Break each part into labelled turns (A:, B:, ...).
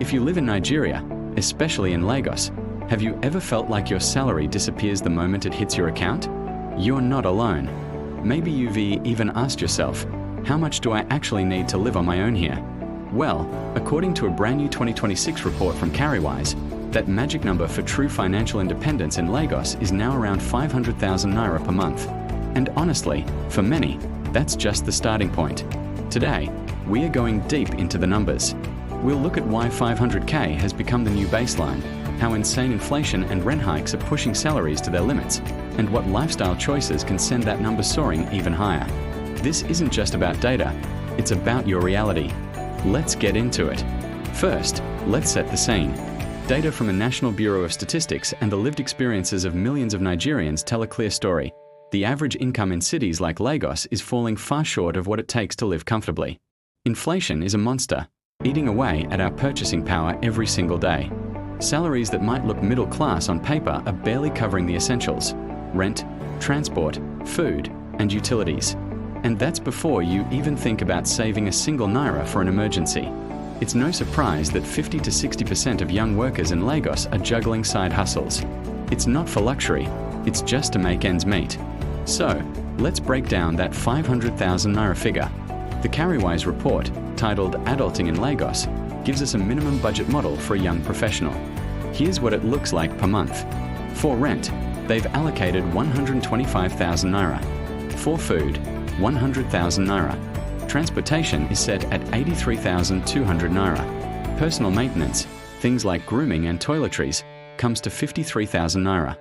A: If you live in Nigeria, especially in Lagos, have you ever felt like your salary disappears the moment it hits your account? You're not alone. Maybe you've even asked yourself, how much do I actually need to live on my own here? Well, according to a brand new 2026 report from Cowrywise, that magic number for true financial independence in Lagos is now around 500,000 naira per month. And honestly, for many, that's just the starting point. Today, we are going deep into the numbers. We'll look at why 500K has become the new baseline, how insane inflation and rent hikes are pushing salaries to their limits, and what lifestyle choices can send that number soaring even higher. This isn't just about data, it's about your reality. Let's get into it. First, let's set the scene. Data from the National Bureau of Statistics and the lived experiences of millions of Nigerians tell a clear story. The average income in cities like Lagos is falling far short of what it takes to live comfortably. Inflation is a monster, eating away at our purchasing power every single day. Salaries that might look middle class on paper are barely covering the essentials: rent, transport, food, and utilities. And that's before you even think about saving a single naira for an emergency. It's no surprise that 50 to 60% of young workers in Lagos are juggling side hustles. It's not for luxury, it's just to make ends meet. So, let's break down that 500,000 naira figure. The Cowrywise report, titled Adulting in Lagos, gives us a minimum budget model for a young professional. Here's what it looks like per month. For rent, they've allocated 125,000 naira. For food, 100,000 naira. Transportation is set at 83,200 naira. Personal maintenance, things like grooming and toiletries, comes to 53,000 naira.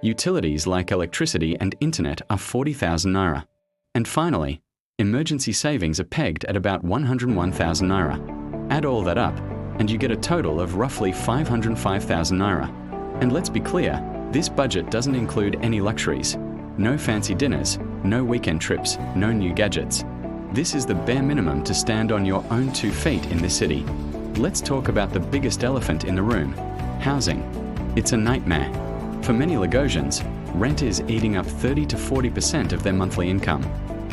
A: Utilities like electricity and internet are 40,000 naira. And finally, emergency savings are pegged at about 101,000 naira. Add all that up, and you get a total of roughly 505,000 naira. And let's be clear, this budget doesn't include any luxuries. No fancy dinners, no weekend trips, no new gadgets. This is the bare minimum to stand on your own 2 feet in this city. Let's talk about the biggest elephant in the room: housing. It's a nightmare. For many Lagosians, rent is eating up 30 to 40% of their monthly income.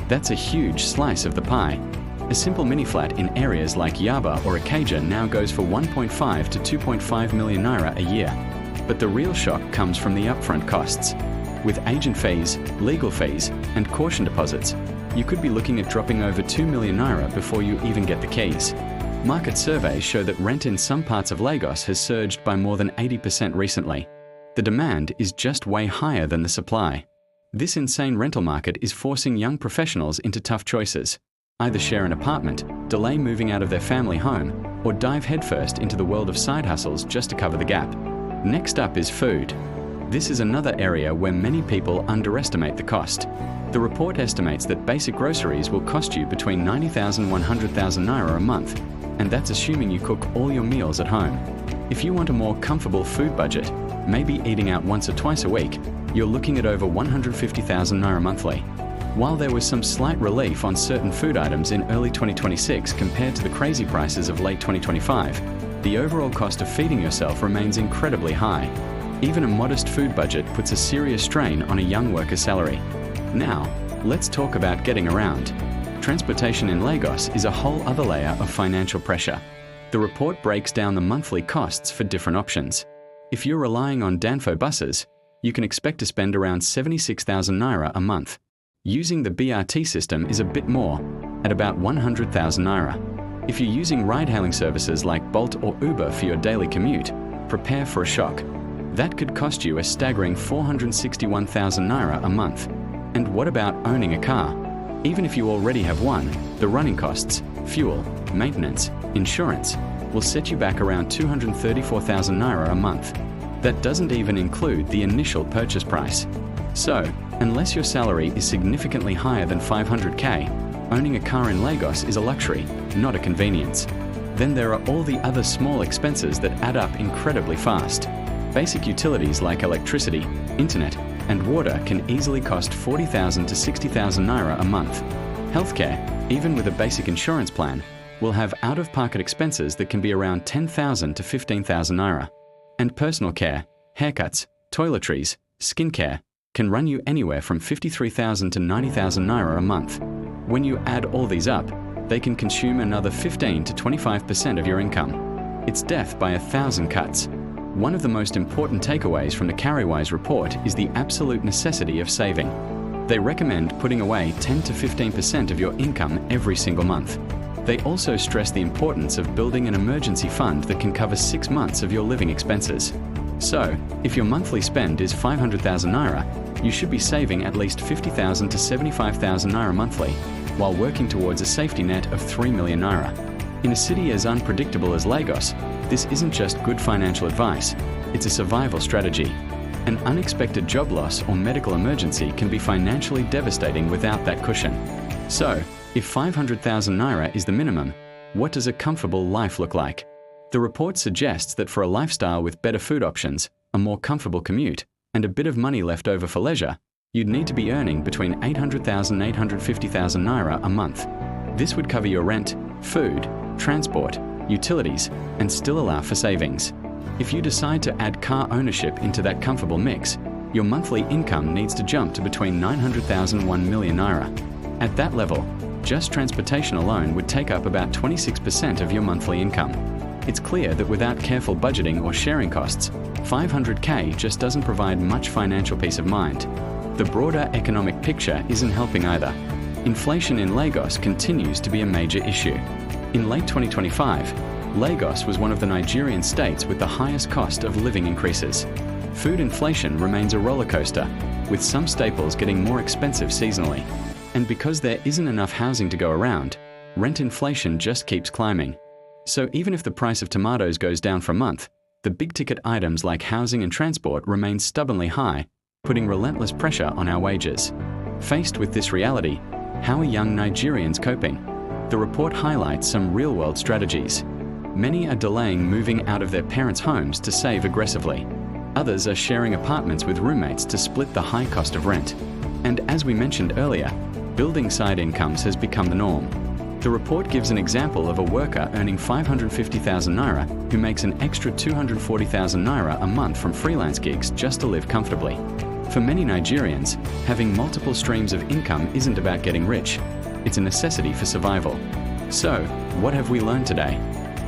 A: That's a huge slice of the pie. A simple mini-flat in areas like Yaba or Ikeja now goes for 1.5 to 2.5 million naira a year. But the real shock comes from the upfront costs. With agent fees, legal fees, and caution deposits, you could be looking at dropping over 2 million naira before you even get the keys. Market surveys show that rent in some parts of Lagos has surged by more than 80% recently. The demand is just way higher than the supply. This insane rental market is forcing young professionals into tough choices. Either share an apartment, delay moving out of their family home, or dive headfirst into the world of side hustles just to cover the gap. Next up is food. This is another area where many people underestimate the cost. The report estimates that basic groceries will cost you between 90,000 and 100,000 naira a month, and that's assuming you cook all your meals at home. If you want a more comfortable food budget, maybe eating out once or twice a week, you're looking at over 150,000 naira monthly. While there was some slight relief on certain food items in early 2026 compared to the crazy prices of late 2025, the overall cost of feeding yourself remains incredibly high. Even a modest food budget puts a serious strain on a young worker's salary. Now, let's talk about getting around. Transportation in Lagos is a whole other layer of financial pressure. The report breaks down the monthly costs for different options. If you're relying on Danfo buses, you can expect to spend around 76,000 naira a month. Using the BRT system is a bit more, at about 100,000 naira. If you're using ride-hailing services like Bolt or Uber for your daily commute, prepare for a shock. That could cost you a staggering 461,000 naira a month. And what about owning a car? Even if you already have one, the running costs, fuel, maintenance, insurance, will set you back around 234,000 naira a month. That doesn't even include the initial purchase price. So, unless your salary is significantly higher than 500K, owning a car in Lagos is a luxury, not a convenience. Then there are all the other small expenses that add up incredibly fast. Basic utilities like electricity, internet, and water can easily cost 40,000 to 60,000 naira a month. Healthcare, even with a basic insurance plan, will have out-of-pocket expenses that can be around 10,000 to 15,000 naira. And personal care, haircuts, toiletries, skincare, can run you anywhere from 53,000 to 90,000 naira a month. When you add all these up, they can consume another 15 to 25% of your income. It's death by 1,000 cuts. One of the most important takeaways from the Cowrywise report is the absolute necessity of saving. They recommend putting away 10 to 15% of your income every single month. They also stress the importance of building an emergency fund that can cover 6 months of your living expenses. So, if your monthly spend is 500,000 naira, you should be saving at least 50,000 to 75,000 naira monthly, while working towards a safety net of 3 million naira. In a city as unpredictable as Lagos, this isn't just good financial advice, it's a survival strategy. An unexpected job loss or medical emergency can be financially devastating without that cushion. So, if 500,000 naira is the minimum, what does a comfortable life look like? The report suggests that for a lifestyle with better food options, a more comfortable commute, and a bit of money left over for leisure, you'd need to be earning between 800,000 and 850,000 naira a month. This would cover your rent, food, transport, utilities, and still allow for savings. If you decide to add car ownership into that comfortable mix, your monthly income needs to jump to between 900,000 and 1 million naira. At that level, just transportation alone would take up about 26% of your monthly income. It's clear that without careful budgeting or sharing costs, 500k just doesn't provide much financial peace of mind. The broader economic picture isn't helping either. Inflation in Lagos continues to be a major issue. In late 2025, Lagos was one of the Nigerian states with the highest cost of living increases. Food inflation remains a roller coaster, with some staples getting more expensive seasonally. And because there isn't enough housing to go around, rent inflation just keeps climbing. So even if the price of tomatoes goes down for a month, the big-ticket items like housing and transport remain stubbornly high, putting relentless pressure on our wages. Faced with this reality, how are young Nigerians coping? The report highlights some real-world strategies. Many are delaying moving out of their parents' homes to save aggressively. Others are sharing apartments with roommates to split the high cost of rent. And as we mentioned earlier, building side incomes has become the norm. The report gives an example of a worker earning 550,000 naira who makes an extra 240,000 naira a month from freelance gigs just to live comfortably. For many Nigerians, having multiple streams of income isn't about getting rich. It's a necessity for survival. So, what have we learned today?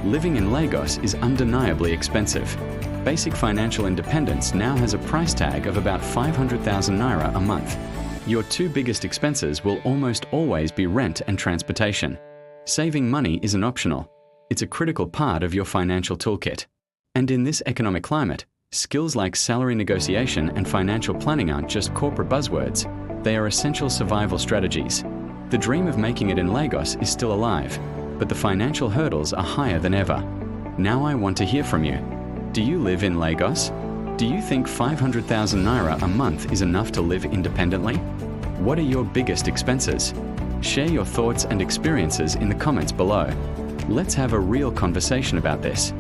A: Living in Lagos is undeniably expensive. Basic financial independence now has a price tag of about 500,000 naira a month. Your two biggest expenses will almost always be rent and transportation. Saving money isn't optional. It's a critical part of your financial toolkit. And in this economic climate, skills like salary negotiation and financial planning aren't just corporate buzzwords. They are essential survival strategies. The dream of making it in Lagos is still alive, but the financial hurdles are higher than ever. Now I want to hear from you. Do you live in Lagos? Do you think 500,000 naira a month is enough to live independently? What are your biggest expenses? Share your thoughts and experiences in the comments below. Let's have a real conversation about this.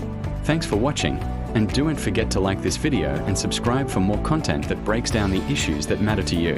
A: Thanks for watching, and don't forget to like this video and subscribe for more content that breaks down the issues that matter to you.